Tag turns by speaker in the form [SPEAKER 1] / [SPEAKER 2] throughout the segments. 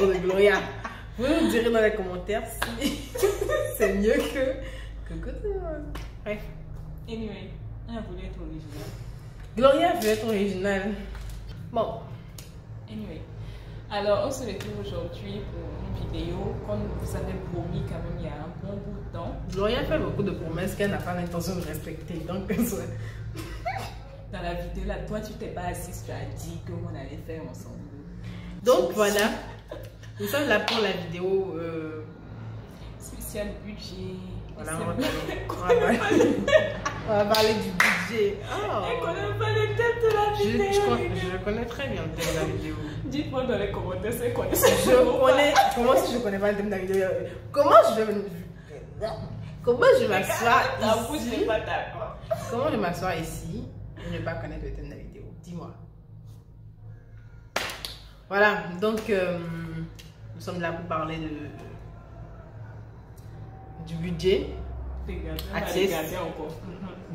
[SPEAKER 1] maison de Gloria. Vous nous direz dans les commentaires si c'est mieux que bref.
[SPEAKER 2] Anyway, elle voulait être originale.
[SPEAKER 1] Gloria veut être originale. Bon.
[SPEAKER 2] Anyway. Alors, on se retrouve aujourd'hui pour une vidéo. Comme vous avez promis quand même il y a un bon bout de temps.
[SPEAKER 1] Gloria fait beaucoup de promesses qu'elle n'a pas l'intention de respecter. Donc,
[SPEAKER 2] dans la vidéo là, toi tu t'es pas assise, tu as dit qu'on allait faire ensemble.
[SPEAKER 1] Donc voilà. Nous sommes là pour la vidéo
[SPEAKER 2] spécial budget.
[SPEAKER 1] Voilà, on va parler du budget. Oh.
[SPEAKER 2] Elle connaît pas le thème de la vidéo.
[SPEAKER 1] Je connais très bien le thème de la vidéo.
[SPEAKER 2] Dites-moi dans les commentaires si vous connaissez.
[SPEAKER 1] Comment si je connais pas le thème de la vidéo? Comment je m'assois ici? Comment je m'assois ici et ne pas connaître le thème de la vidéo? Dis-moi. Voilà, donc nous sommes là pour parler du budget.
[SPEAKER 2] Regardez encore.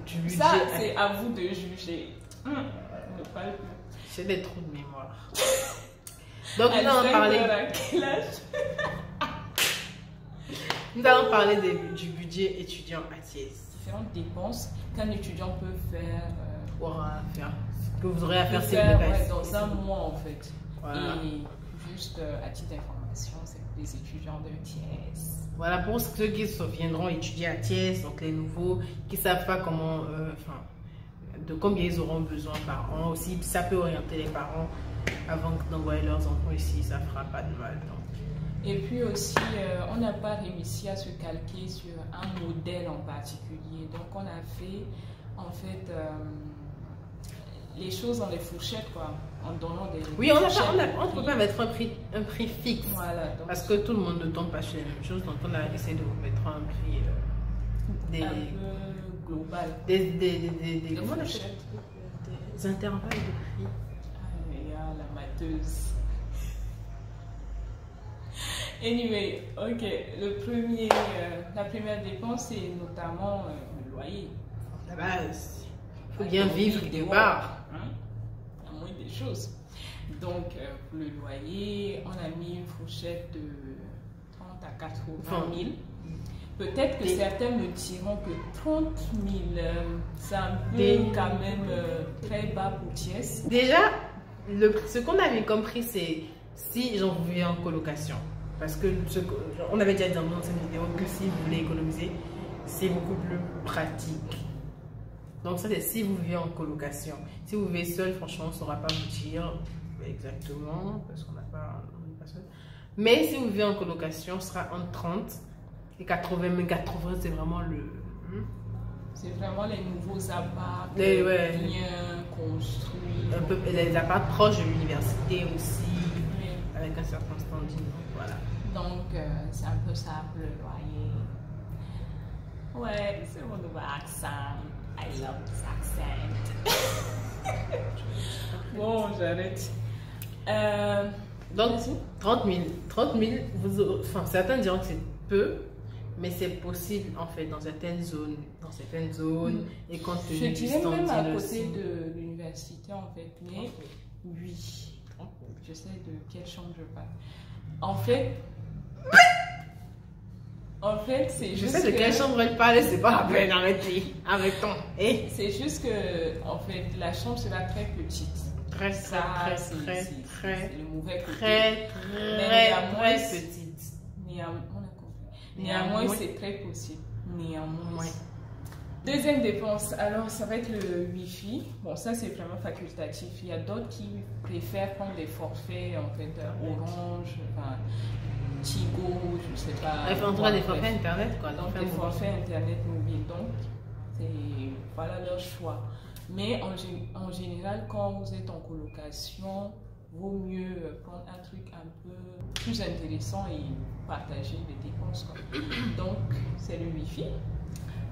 [SPEAKER 1] Du budget.
[SPEAKER 2] Ça, c'est à vous de juger.
[SPEAKER 1] J'ai des trous de mémoire. Donc nous allons parler. Nous allons parler du budget étudiant à Thiès.
[SPEAKER 2] Différentes dépenses qu'un étudiant peut faire.
[SPEAKER 1] Que vous aurez à faire
[SPEAKER 2] dans un mois en fait.
[SPEAKER 1] Voilà.
[SPEAKER 2] Et juste à titre d'information, c'est pour les étudiants de Thiès.
[SPEAKER 1] Voilà, pour ceux qui viendront étudier à Thiès, donc les nouveaux qui ne savent pas comment, de combien ils auront besoin par an. Aussi, ça peut orienter les parents avant d'envoyer leurs enfants ici, ça ne fera pas de mal. Donc.
[SPEAKER 2] Et puis aussi, on n'a pas réussi à se calquer sur un modèle en particulier. Donc, on a fait, en fait, les choses dans les fourchettes, quoi, en donnant des...
[SPEAKER 1] Oui, on ne peut pas mettre un prix fixe,
[SPEAKER 2] voilà, donc,
[SPEAKER 1] parce que tout le monde ne tombe pas sur les mêmes choses, donc on a essayé de vous mettre un prix
[SPEAKER 2] un peu global.
[SPEAKER 1] Des
[SPEAKER 2] fourchettes.
[SPEAKER 1] Des intervalles de prix.
[SPEAKER 2] Ah, la mateuse. Anyway, ok, la première dépense, c'est notamment le loyer.
[SPEAKER 1] La base. Il faut bien vivre quelque part.
[SPEAKER 2] La moindre des choses. Donc, pour le loyer, on a mis une fourchette de 30 à 80 000. Peut-être que certains me diront que 30 000, c'est un peu quand même très bas pour Thiès.
[SPEAKER 1] Déjà, ce qu'on avait compris, c'est si j'en vivais en colocation. Parce que on avait déjà dit dans cette vidéo que si vous voulez économiser, c'est beaucoup plus pratique. Donc ça c'est si vous vivez en colocation. Si vous vivez seul, franchement, on ne saura pas vous dire exactement parce qu'on n'a pas seul. Mais si vous vivez en colocation, ce sera entre 30 et 80. Mais 80 c'est vraiment le...
[SPEAKER 2] C'est vraiment les nouveaux apparts
[SPEAKER 1] bien
[SPEAKER 2] construits.
[SPEAKER 1] Un peu, les apparts proches de l'université aussi, avec un certain standing. Voilà.
[SPEAKER 2] Donc c'est un peu ça pour le loyer. Ouais, c'est mon nouveau accent. I love this accent. Bon, j'arrête.
[SPEAKER 1] Donc, 30 000. 30 000, certains diront que c'est peu, mais c'est possible en fait dans certaines zones. Et compte tenu du standing.
[SPEAKER 2] Je dirais même à côté de l'université en fait. Mais oui, je sais de quelle chambre je parle. En fait, c'est juste.
[SPEAKER 1] Je sais de quelle chambre elle parle, c'est pas la peine, arrêtons.
[SPEAKER 2] C'est juste que, en fait, la chambre sera très petite.
[SPEAKER 1] Très
[SPEAKER 2] le mauvais côté.
[SPEAKER 1] Très petite.
[SPEAKER 2] Néanmoins, c'est très possible. Néanmoins. Deuxième dépense, alors ça va être le Wi-Fi. Bon, ça c'est vraiment facultatif. Il y a d'autres qui préfèrent prendre des forfaits, en fait, Orange, Tigo, je ne sais pas.
[SPEAKER 1] En tout cas, des forfaits internet, quoi.
[SPEAKER 2] Donc, des forfaits internet mobile. Donc, voilà leur choix. Mais en général, quand vous êtes en colocation, vaut mieux prendre un truc un peu plus intéressant et partager les dépenses, quoi. Donc, c'est le Wi-Fi.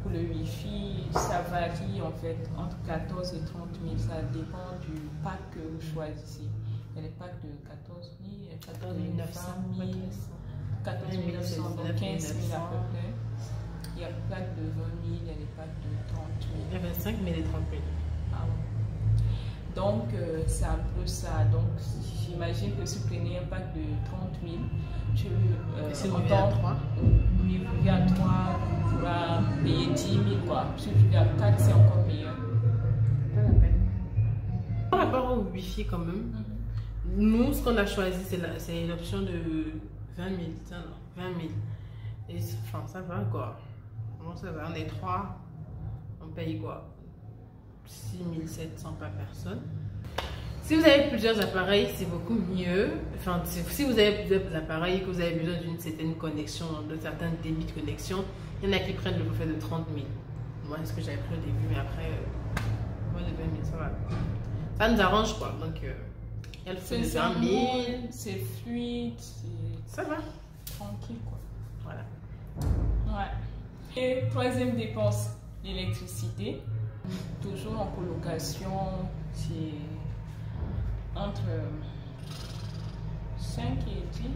[SPEAKER 2] Pour le Wi-Fi, ça varie en fait entre 14 et 30 000. Ça dépend du pack que vous choisissez. Il y a les packs de 14 000, 14 900 000, 14 900, donc 15 000 à peu près. Il y a les packs de 20 000, il y a les packs de 30 000.
[SPEAKER 1] Il y a 25 000 et 30 000.
[SPEAKER 2] Ah ouais. Donc, c'est un peu ça. Donc, j'imagine que si vous prenez un pack de 30 000,
[SPEAKER 1] si vous vivez à 3,
[SPEAKER 2] oui, vous vivez à 3, vous pourrez payer 10 000, quoi. Si vous vivez à 4, c'est encore meilleur.
[SPEAKER 1] Pas la peine. Par rapport au Wi-Fi, quand même, nous, ce qu'on a choisi, c'est l'option de 20 000. Tiens, non, 20 000. Et enfin, ça va, quoi. Comment ça va? On est 3, on paye quoi? 6 700 par personne. Si vous avez plusieurs appareils, c'est beaucoup mieux. Enfin, si vous avez plusieurs appareils et que vous avez besoin d'une certaine connexion, de certains débits de connexion, il y en a qui prennent le forfait de 30 000. Moi, c'est ce que j'avais pris au début, mais après, moi, de 20 000, ça va. Ça nous arrange, quoi. Donc, il y a le forfait de 20 000.
[SPEAKER 2] C'est fluide,
[SPEAKER 1] ça va.
[SPEAKER 2] Tranquille, quoi.
[SPEAKER 1] Voilà.
[SPEAKER 2] Ouais. Et troisième dépense, l'électricité. Toujours en colocation, c'est entre 5 et 10 000.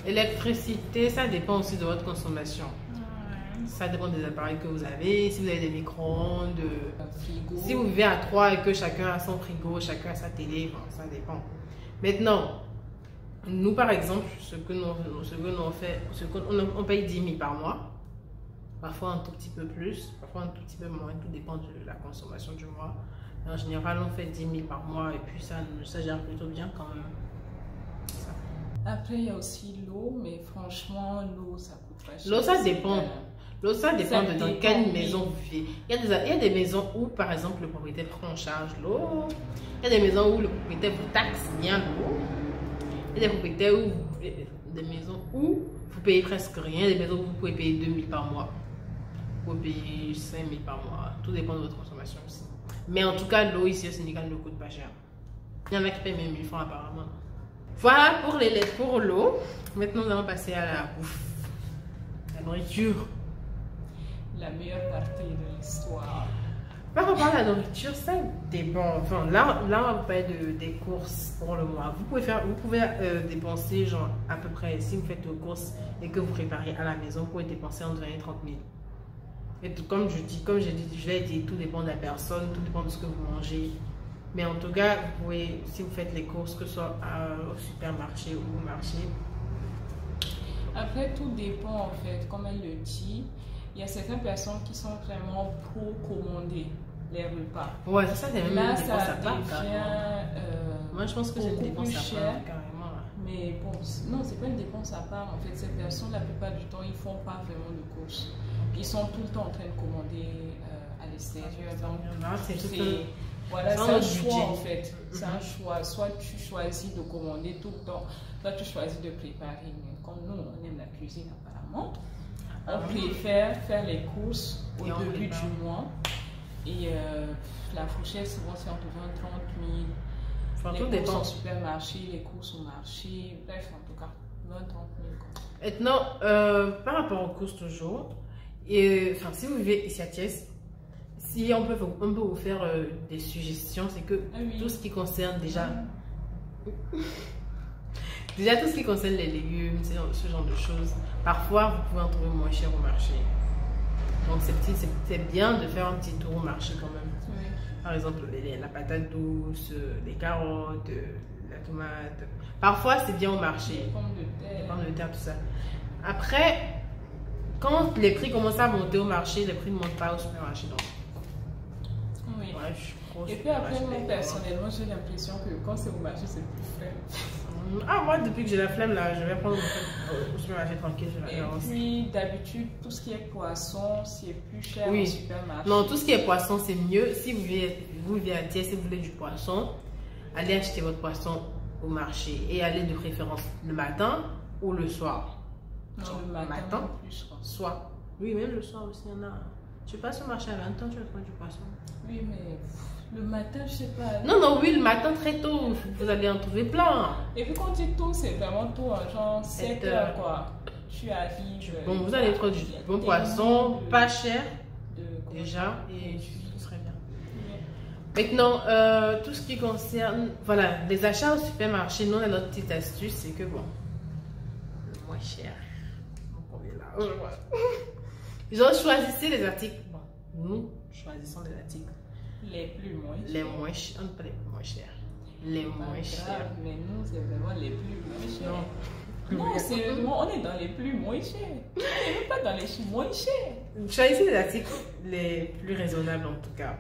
[SPEAKER 1] L'électricité, ça dépend aussi de votre consommation. Ça dépend des appareils que vous avez. Si vous avez des micro-ondes, si vous vivez à 3 et que chacun a son frigo, chacun a sa télé, bon, ça dépend. Maintenant, nous par exemple, ce que nous on fait, on paye 10 000 par mois. Parfois un tout petit peu plus, parfois un tout petit peu moins, tout dépend de la consommation du mois. En général, on fait 10 000 par mois et puis ça gère plutôt bien quand même. Ça.
[SPEAKER 2] Après, il y a aussi l'eau, mais franchement, l'eau, ça coûte pas cher.
[SPEAKER 1] L'eau, ça dépend. L'eau, ça dépend de dans quelle maison vous vivez. Il y a des maisons où, par exemple, le propriétaire prend en charge l'eau. Il y a des maisons où le propriétaire vous taxe bien l'eau. Il y a des propriétaires des maisons où vous payez presque rien. Des maisons où vous pouvez payer 2 000 par mois. Vous pouvez payer 5 000 par mois. Tout dépend de votre consommation aussi. Mais en tout cas, l'eau ici au Sénégal ne coûte pas cher. Il y en a qui payent même 1000 francs apparemment. Voilà pour l'eau. Maintenant, nous allons passer à la bouffe. La nourriture.
[SPEAKER 2] La meilleure partie de l'histoire.
[SPEAKER 1] Par rapport à la nourriture, ça dépend. Enfin, là, on va vous parler des courses pour le mois. Vous pouvez dépenser, genre, à peu près, si vous faites vos courses et que vous préparez à la maison, vous pouvez dépenser entre 20 et 30 000. Et comme j'ai dit, je l'ai dit, tout dépend de la personne, tout dépend de ce que vous mangez. Mais en tout cas, vous pouvez, si vous faites les courses, que ce soit au supermarché ou au marché.
[SPEAKER 2] Après, tout dépend en fait, comme elle le dit. Il y a certaines personnes qui sont vraiment pro commander les repas.
[SPEAKER 1] Ouais, c'est ça, c'est même
[SPEAKER 2] là,
[SPEAKER 1] une dépense à part. Moi, je pense que c'est une dépense à part, carrément.
[SPEAKER 2] Mais bon, non, c'est pas une dépense à part. En fait, ces personnes, la plupart du temps, ils font pas vraiment de courses. Ils sont tout le temps en train de commander à l'extérieur. Donc, voilà, c'est un choix en fait. C'est un choix. Soit tu choisis de commander tout le temps, soit tu choisis de préparer. Mais comme nous, on aime la cuisine apparemment, on préfère faire les courses au début du mois. Et la fourchette, souvent, c'est entre 20 et 30 000. Les courses au supermarché, les courses au marché, bref, en tout cas, 20 30 000.
[SPEAKER 1] Maintenant, par rapport aux courses toujours, enfin, si vous vivez ici à Thiès, si on peut vous faire des suggestions, c'est que tout ce qui concerne déjà tout ce qui concerne les légumes, ce genre de choses, parfois vous pouvez en trouver moins cher au marché. Donc c'est bien de faire un petit tour au marché quand même.
[SPEAKER 2] Oui.
[SPEAKER 1] Par exemple, la patate douce, les carottes, la tomate. Parfois c'est bien au marché. Les pommes de terre, tout ça. Après, quand les prix commencent à monter au marché, les prix ne montent pas au supermarché. Donc.
[SPEAKER 2] Oui.
[SPEAKER 1] Ouais,
[SPEAKER 2] et puis après, moi personnellement, j'ai l'impression que quand c'est au marché, c'est plus frais.
[SPEAKER 1] Ah, moi, depuis que j'ai la flemme, là, je vais prendre au supermarché tranquille.
[SPEAKER 2] Et puis, d'habitude, tout ce qui est poisson, c'est plus cher au supermarché.
[SPEAKER 1] Non, tout ce qui est poisson, c'est mieux. Si vous vivez à Thiès, si vous voulez du poisson, allez acheter votre poisson au marché et allez de préférence le matin ou le soir.
[SPEAKER 2] Non, le matin plus,
[SPEAKER 1] soit. Oui, même le soir aussi, il y en a. Tu passes au marché à 20 ans, tu vas trouver du poisson.
[SPEAKER 2] Oui, mais le matin, je sais pas.
[SPEAKER 1] Non, oui, le matin très tôt, vous allez en trouver plein.
[SPEAKER 2] Et puis quand tu dis tôt, c'est vraiment tôt, genre 7 heures, quoi. Tu arrives.
[SPEAKER 1] Bon, vous allez trouver du bon poisson, pas cher, déjà, et ce serait bien. Oui. Maintenant, tout ce qui concerne, voilà, les achats au supermarché, nous, on a notre petite astuce, c'est que bon, le moins cher. Donc, on est là. Genre, choisissez les articles. Bon, nous choisissons les articles
[SPEAKER 2] Les plus moins chers.
[SPEAKER 1] Les moins chers, pas les moins chers. Les moins chers.
[SPEAKER 2] Mais nous, c'est vraiment les plus moins chers.
[SPEAKER 1] Non.
[SPEAKER 2] Non, sérieusement, on est dans les plus moins chers. On n'est même pas dans les moins chers.
[SPEAKER 1] Choisissez les articles les plus raisonnables en tout cas.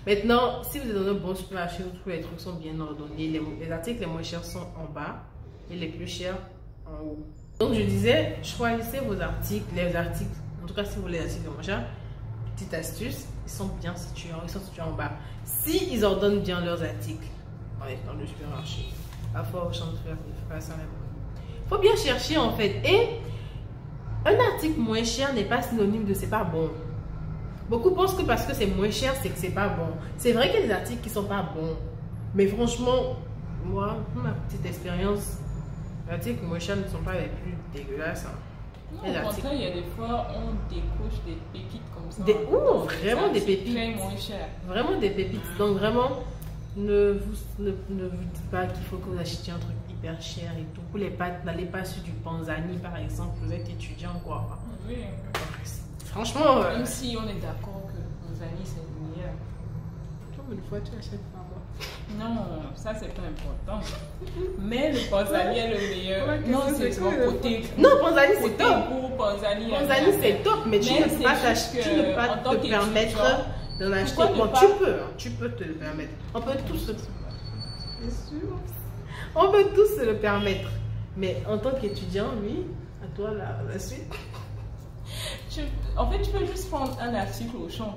[SPEAKER 1] Maintenant, si vous êtes dans un bon supermarché où tous les trucs sont bien ordonnés, les articles les moins chers sont en bas et les plus chers en haut. Donc je disais, choisissez vos articles, en tout cas si vous voulez les articles moins chers, petite astuce, ils sont bien situés, ils sont situés en bas. Si ils ordonnent bien leurs articles dans le supermarché, parfois au champ de fer, il faut pas ça même. Il faut bien chercher en fait. Et un article moins cher n'est pas synonyme de c'est pas bon. Beaucoup pensent que parce que c'est moins cher, c'est que c'est pas bon. C'est vrai qu'il y a des articles qui sont pas bons. Mais franchement, moi, ma petite expérience, les articles moins chers ne sont pas les plus dégueulasses. Hein.
[SPEAKER 2] Non, au contraire, il y a des fois, on décoche des pépites comme ça.
[SPEAKER 1] Vraiment des pépites.
[SPEAKER 2] Très moins cher.
[SPEAKER 1] Vraiment des pépites. Donc vraiment, ne vous dites pas qu'il faut que vous achetiez un truc hyper cher et tout. Pour les pâtes, n'allez pas sur du Panzani par exemple. Vous êtes étudiant quoi.
[SPEAKER 2] Oui.
[SPEAKER 1] Franchement.
[SPEAKER 2] Même si on est d'accord que Panzani c'est le meilleur.
[SPEAKER 1] Une fois tu achètes pas moi.
[SPEAKER 2] Non, ça c'est pas important. Mais le Panzani est le meilleur. Non, c'est mon côté.
[SPEAKER 1] Non, Panzani c'est top.
[SPEAKER 2] Panzani
[SPEAKER 1] c'est top, mais tu ne peux pas te permettre d'en acheter. Bon, tu peux te le permettre. On peut tous se le permettre. Mais en tant qu'étudiant, oui, à toi la suite.
[SPEAKER 2] En fait, tu peux juste prendre un article au champ.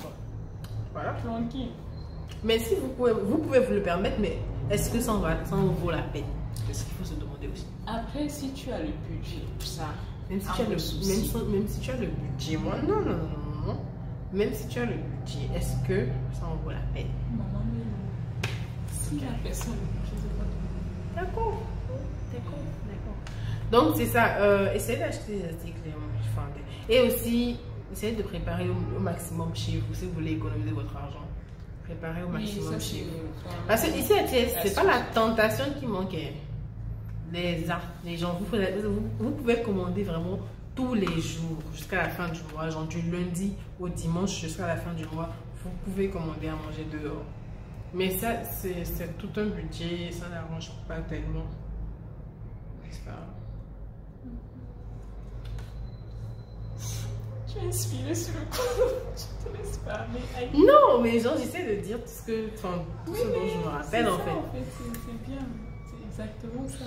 [SPEAKER 1] Voilà.
[SPEAKER 2] Tranquille.
[SPEAKER 1] Mais si vous pouvez vous le permettre, mais est-ce que ça en vaut la peine? C'est ce qu'il faut se demander aussi.
[SPEAKER 2] Après, si tu as le budget pour ça,
[SPEAKER 1] même si tu as le budget, moi, non. Même si tu as le budget, est-ce que ça en vaut la peine?
[SPEAKER 2] Maman, mais si la personne le budget, c'est pas
[SPEAKER 1] d'accord. Donc, c'est ça. Essayez d'acheter des articles. Et aussi, essayez de préparer au maximum chez vous si vous voulez économiser votre argent. Préparez au maximum chez vous. Parce que ici à Thiès, c'est pas la tentation qui manquait. Les gens, vous pouvez commander vraiment tous les jours jusqu'à la fin du mois, genre du lundi au dimanche jusqu'à la fin du mois. Vous pouvez commander à manger dehors. Mais ça, c'est tout un budget, ça n'arrange pas tellement. N'est-ce pas?
[SPEAKER 2] Tu es inspirée sur le coup. Je te laisse parler.
[SPEAKER 1] Non, mais genre, j'essaie de dire tout ce dont je me rappelle en fait.
[SPEAKER 2] C'est bien. C'est exactement ça.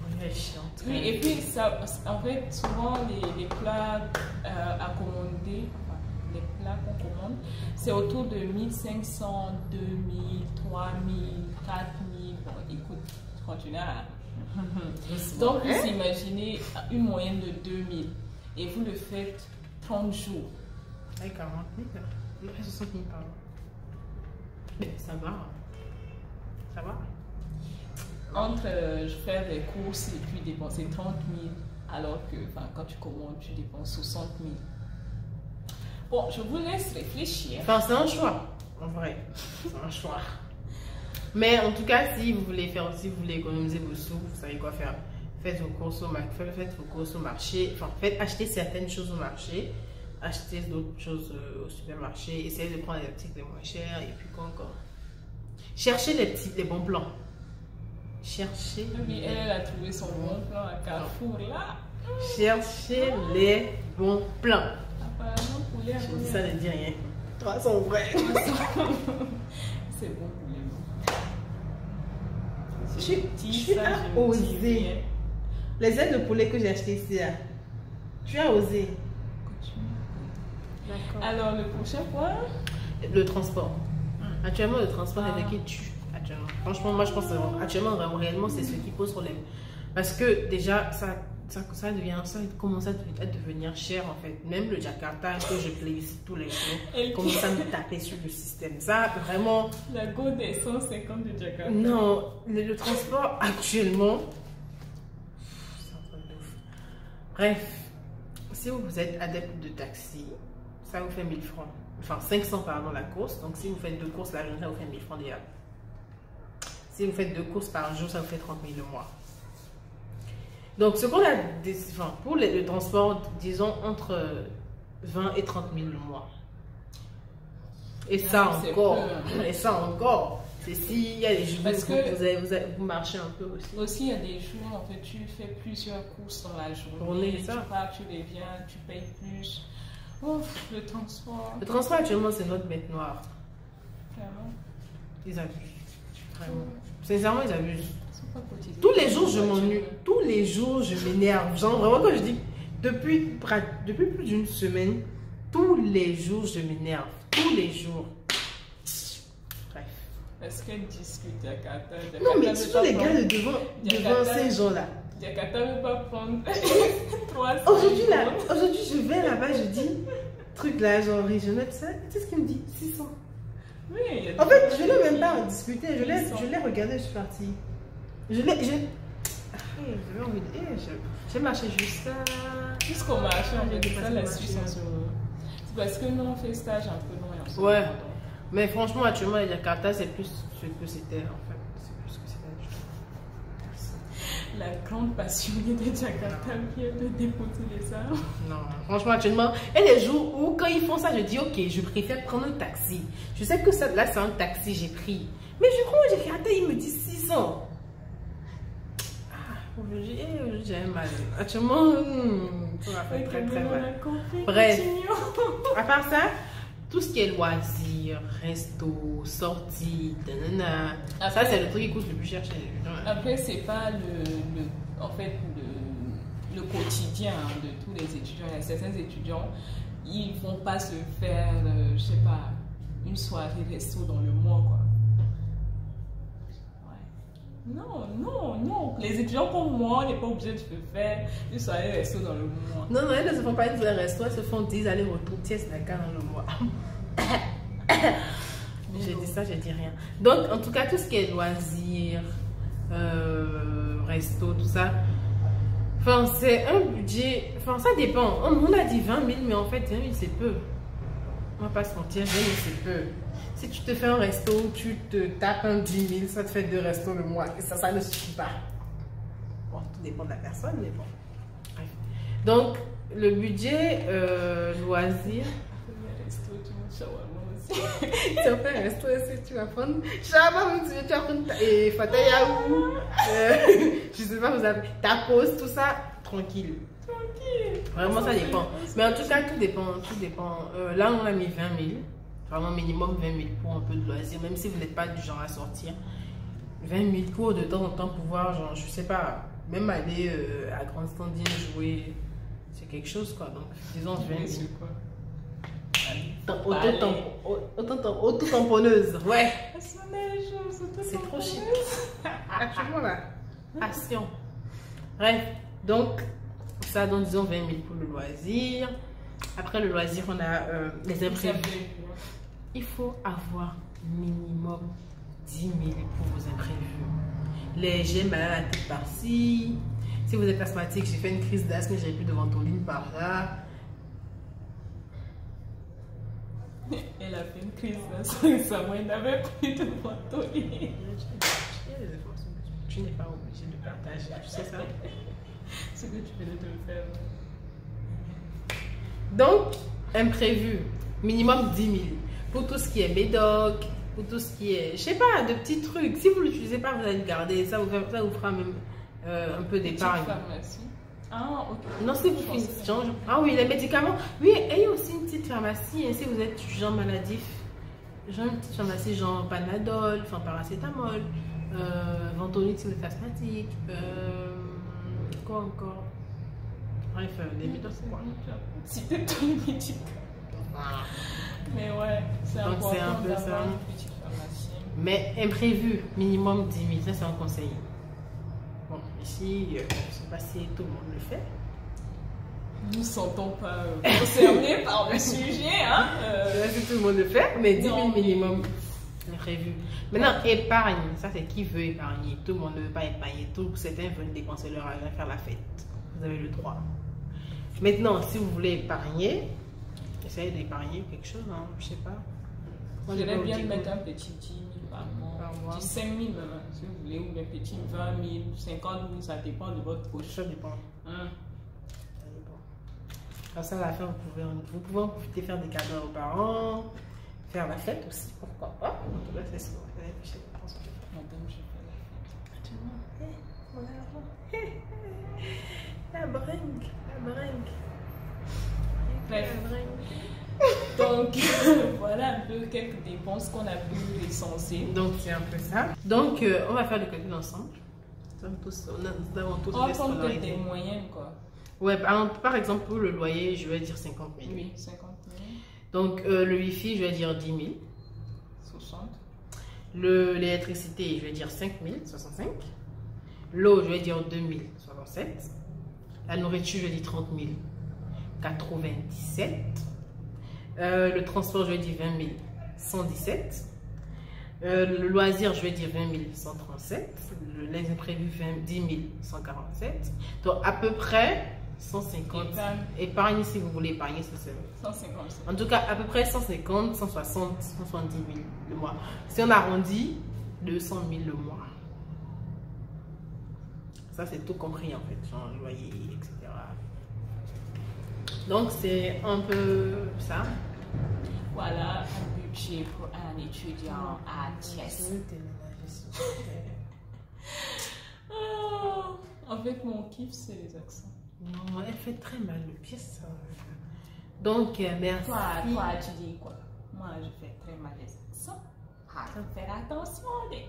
[SPEAKER 1] Elle est chiante.
[SPEAKER 2] Oui, et puis, ça, en fait, souvent, les plats à commander, enfin, les plats qu'on commande, c'est autour de 1500, 2000, 3000, 4000. Bon, écoute, continue à... Donc, vous imaginez une moyenne de 2000 et vous le faites 30 jours.
[SPEAKER 1] Avec 40 000, 60 000 par an. Mais ça va. Ça va.
[SPEAKER 2] Entre faire des courses et puis dépenser 30 000, alors que quand tu commandes, tu dépenses 60 000. Bon, je vous laisse réfléchir.
[SPEAKER 1] Enfin, c'est un choix, en vrai. C'est un choix. Mais en tout cas, si vous voulez économiser vos sous, vous savez quoi faire. Faites vos courses au marché. Enfin, achetez certaines choses au marché. Achetez d'autres choses au supermarché. Essayez de prendre les articles les moins chers. Et puis quoi encore? Cherchez les bons plans. Cherchez.
[SPEAKER 2] Oui, elle a trouvé son bon plan à Carrefour là.
[SPEAKER 1] Cherchez les bons plans.
[SPEAKER 2] Apparemment, poulet à
[SPEAKER 1] je dis ça ne dit rien. Toi, sont vrais.
[SPEAKER 2] C'est bon poulet.
[SPEAKER 1] Tu as osé. Les ailes de poulet que j'ai achetées ici, là. Tu as osé.
[SPEAKER 2] D'accord. Alors, le prochain point?
[SPEAKER 1] Le transport. Actuellement, le transport est ce qui tue. Actuellement. Franchement, moi, je pense que actuellement, réellement, c'est ce qui pose problème. Parce que déjà, ça commence à devenir cher, en fait. Même le Jakarta, que je plébiscite tous les jours, commence à me taper sur le système. Ça, vraiment...
[SPEAKER 2] La go des 150 de Jakarta.
[SPEAKER 1] Non, le transport, actuellement... Bref, si vous êtes adepte de taxi, ça vous fait 1000 francs. Enfin, 500 pardon la course. Donc, si vous faites 2 courses la journée, ça vous fait 1000 francs déjà. Si vous faites 2 courses par jour, ça vous fait 30 000 le mois. Donc, ce qu'on a pour le transport, disons entre 20 et 30 000 le mois. Et ça
[SPEAKER 2] c'est
[SPEAKER 1] encore.
[SPEAKER 2] peu, hein.
[SPEAKER 1] Et ça encore. C'est s'il y a des jours
[SPEAKER 2] Parce
[SPEAKER 1] où
[SPEAKER 2] que-
[SPEAKER 1] vous marchez un peu aussi.
[SPEAKER 2] Aussi, il y a des jours, en fait, tu fais plusieurs courses dans la
[SPEAKER 1] Journée,
[SPEAKER 2] journée.
[SPEAKER 1] ça.
[SPEAKER 2] Tu pars, tu reviens, tu payes plus. Ouf, le transport.
[SPEAKER 1] Le transport actuellement, c'est notre bête noire.
[SPEAKER 2] Vraiment.
[SPEAKER 1] Ils abusent. Vraiment. Sincèrement, ils abusent.
[SPEAKER 2] C'est pas quotidien.
[SPEAKER 1] Tous les jours, je m'ennuie. Tous les jours, je m'énerve. Genre, vraiment, quand je dis depuis plus d'une semaine, tous les jours, je m'énerve. Tous les jours. Bref.
[SPEAKER 2] Est-ce qu'elle discute Jakarta?
[SPEAKER 1] Non, mais surtout les gars de devant ces gens-là.
[SPEAKER 2] Jakarta ne veut pas prendre 300.
[SPEAKER 1] Aujourd'hui, je vais là-bas, je dis, truc là, genre régional, ça. Tu sais ce qu'il me dit? 600.
[SPEAKER 2] Oui, il y a
[SPEAKER 1] En
[SPEAKER 2] des
[SPEAKER 1] fait,
[SPEAKER 2] gens
[SPEAKER 1] je l'ai
[SPEAKER 2] qui-
[SPEAKER 1] même pas discuté. Je l'ai
[SPEAKER 2] 800.
[SPEAKER 1] regardé, je suis partie. J'avais envie de. J'ai marché jusqu'à.
[SPEAKER 2] Jusqu'au marché, en fait,
[SPEAKER 1] J'ai
[SPEAKER 2] c'est ça
[SPEAKER 1] dépassé
[SPEAKER 2] la
[SPEAKER 1] le
[SPEAKER 2] Suisse
[SPEAKER 1] marché.
[SPEAKER 2] en ce moment. C'est parce que nous, on fait stage un peu loin en ce
[SPEAKER 1] Ouais.
[SPEAKER 2] moment, donc.
[SPEAKER 1] Mais franchement, actuellement, les Jakarta, c'est plus ce que c'était en fait. C'est plus ce que c'était.
[SPEAKER 2] La grande passionnée de Jakarta vient de déposer les armes.
[SPEAKER 1] Non, franchement, actuellement. Et les jours où, quand ils font ça, je dis, ok, je préfère prendre un taxi. Je sais que ça, là, c'est un taxi, j'ai pris. Mais je prends au Jakarta, il me dit 600. Aujourd'hui, j'ai un mal. Actuellement, ça va faire très très mal. Bref. À part ça, tout ce qui est loisirs, resto, sortie, nanana, ça c'est le truc qui coûte le plus cher chez les gens.
[SPEAKER 2] Après, c'est pas en fait, le quotidien de tous les étudiants. Il y a certains étudiants, ils vont pas se faire, je sais pas, une soirée resto dans le mois, quoi. Ouais. Non. Les étudiants comme moi, on n'est pas obligé de se faire une soirée resto dans le mois.
[SPEAKER 1] Non, elles ne se font pas une resto, elles se font 10 allers-retours, tiers Dakar dans le mois. J'ai dit ça, j'ai dit rien. Donc, en tout cas, tout ce qui est loisirs, resto, tout ça, enfin, c'est un budget, enfin, ça dépend. On a dit 20 000, mais en fait, 20 000, c'est peu. On va pas se mentir, 20 000, c'est peu. Si tu te fais un resto, tu te tapes un 10 000, ça te fait 2 restos le mois. Et ça ne suffit pas. Bon, tout dépend de la personne, mais bon. Bref. Donc, le budget loisirs. Tu vas faire un resto, est-ce que tu vas prendre Shawarma, tu vas prendre et Fataya ou je sais pas, vous avez ta pause, tout ça, tranquille. Vraiment, ça dépend. Mais en tout cas, tout dépend. Là, on a mis 20 000. Vraiment, minimum 20 000 pour un peu de loisirs, même si vous n'êtes pas du genre à sortir. 20 000 pour de temps en temps pouvoir, genre, je sais pas, même aller à Grande Standing jouer, c'est quelque chose quoi. Donc, disons 20 000. Auto-tamponneuse, ouais. C'est trop chic. Actuellement là, passion. Bref, donc, ça donne disons 20 000 pour le loisir. Après le loisir, on a les imprévus. Il faut avoir minimum 10 000 pour vos imprévus. Les j'ai mal à la tête par-ci. Si vous êtes asthmatique, j'ai fait une crise d'asthme, j'ai plus de ventoline par là.
[SPEAKER 2] Elle a fait une crise récemment, elle n'avait plus de ventoline.
[SPEAKER 1] Tu n'es pas obligé de partager, tu sais ça?
[SPEAKER 2] Ce que tu venais de le faire.
[SPEAKER 1] Donc, imprévu, minimum 10 000. Pour tout ce qui est médoc, pour tout ce qui est, je sais pas, de petits trucs. Si vous ne l'utilisez pas, vous allez le garder. Ça vous fera même un peu d'épargne.
[SPEAKER 2] Ah, ok.
[SPEAKER 1] Non, si vous finissez. Ah oui, les médicaments. Oui, ayez aussi une petite pharmacie. Hein, si vous êtes genre maladif, genre une petite pharmacie, genre Panadol, enfin paracétamol, Ventoline si vous êtes asthmatique. Quoi encore? Bref, les médocs, c'est quoi?
[SPEAKER 2] Citer tous les médicaments. Mais ouais, c'est important
[SPEAKER 1] c'est un peu
[SPEAKER 2] d'avoir
[SPEAKER 1] ça.
[SPEAKER 2] une petite pharmacie.
[SPEAKER 1] Mais imprévu, minimum 10 000, ça c'est un conseil. Bon, ici, je ne sais pas si tout le monde le fait.
[SPEAKER 2] Nous ne sentons pas concernés par le sujet. Hein,
[SPEAKER 1] Je sais pas si tout le monde le fait, mais 10 000
[SPEAKER 2] non,
[SPEAKER 1] minimum imprévu. Maintenant, épargne, ça c'est qui veut épargner. Tout le monde ne veut pas épargner. Certains veulent dépenser leur argent, faire la fête. Vous avez le droit. Maintenant, si vous voulez épargner, essayez d'épargner quelque chose, hein, je sais pas.
[SPEAKER 2] Moi, j'aimerais bien mettre un petit 10 000 par mois.
[SPEAKER 1] Par
[SPEAKER 2] 5 000 même, si vous voulez, ou un petit 20 000, 50 000, ça dépend de votre poche.
[SPEAKER 1] Ça dépend.
[SPEAKER 2] Hein?
[SPEAKER 1] Ça dépend. Comme ça, à la fin, vous pouvez en profiter, faire des cadeaux aux parents. faire la fête aussi, pourquoi pas. En tout cas, c'est ce qu'on va faire. Je pense que
[SPEAKER 2] Madame, je fais la fête.
[SPEAKER 1] la bringue, la bringue.
[SPEAKER 2] Bref.
[SPEAKER 1] La bringue.
[SPEAKER 2] Donc, voilà un peu quelques dépenses qu'on a pu recenser.
[SPEAKER 1] Donc, c'est un peu ça. Donc, on va faire le calcul ensemble. Nous avons tous
[SPEAKER 2] On va
[SPEAKER 1] des
[SPEAKER 2] prendre peut-être
[SPEAKER 1] scolarités.
[SPEAKER 2] des moyennes, quoi.
[SPEAKER 1] Ouais, par exemple, pour le loyer, je vais dire 50 000.
[SPEAKER 2] Oui, 50 000,
[SPEAKER 1] Donc, le wifi, je vais dire 10 000.
[SPEAKER 2] 60.
[SPEAKER 1] L'électricité, je vais dire 5 000, 65. L'eau, je vais dire 2 000, 67. La nourriture, je vais dire 30 000, 97. Le transport, je vais dire 20 000, 117. Le loisir, je vais dire 20 000, 137. Les imprévus, 10 000, 147. Donc, à peu près 150. Épargne si vous voulez épargner, c'est
[SPEAKER 2] 150.
[SPEAKER 1] en tout cas, à peu près 150, 160, 170 000 le mois. Si on arrondit, 200 000 le mois. Ça, c'est tout compris en fait, genre loyer, etc. Donc, c'est un peu ça.
[SPEAKER 2] Voilà un budget pour un étudiant à Thiès. En fait, mon kiff, c'est les accents.
[SPEAKER 1] Non, elle fait très mal le pied, ça. Donc, merci.
[SPEAKER 2] Toi, tu dis quoi? Moi, je fais très mal les accents. Ah, faire attention.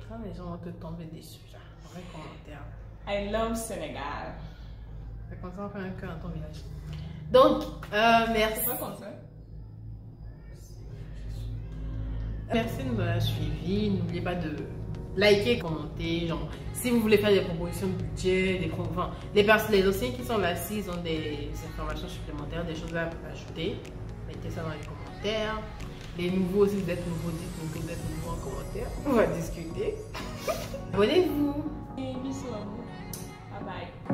[SPEAKER 1] Quand les gens vont te tomber dessus, là, vrai commentaire.
[SPEAKER 2] I love Sénégal.
[SPEAKER 1] C'est comme ça, on fait un cœur dans ton village. Donc, merci.
[SPEAKER 2] C'est pas comme ça.
[SPEAKER 1] Merci de nous avoir suivis. N'oubliez pas de liker, commenter. Genre, si vous voulez faire des propositions de budget, les anciens qui sont là, s'ils ont des informations supplémentaires, des choses à ajouter, mettez ça dans les commentaires. Les nouveaux, si vous êtes nouveaux, dites-nous que vous êtes nouveaux en commentaire. On va discuter. Abonnez-vous.
[SPEAKER 2] Et bisous à vous. Bye bye.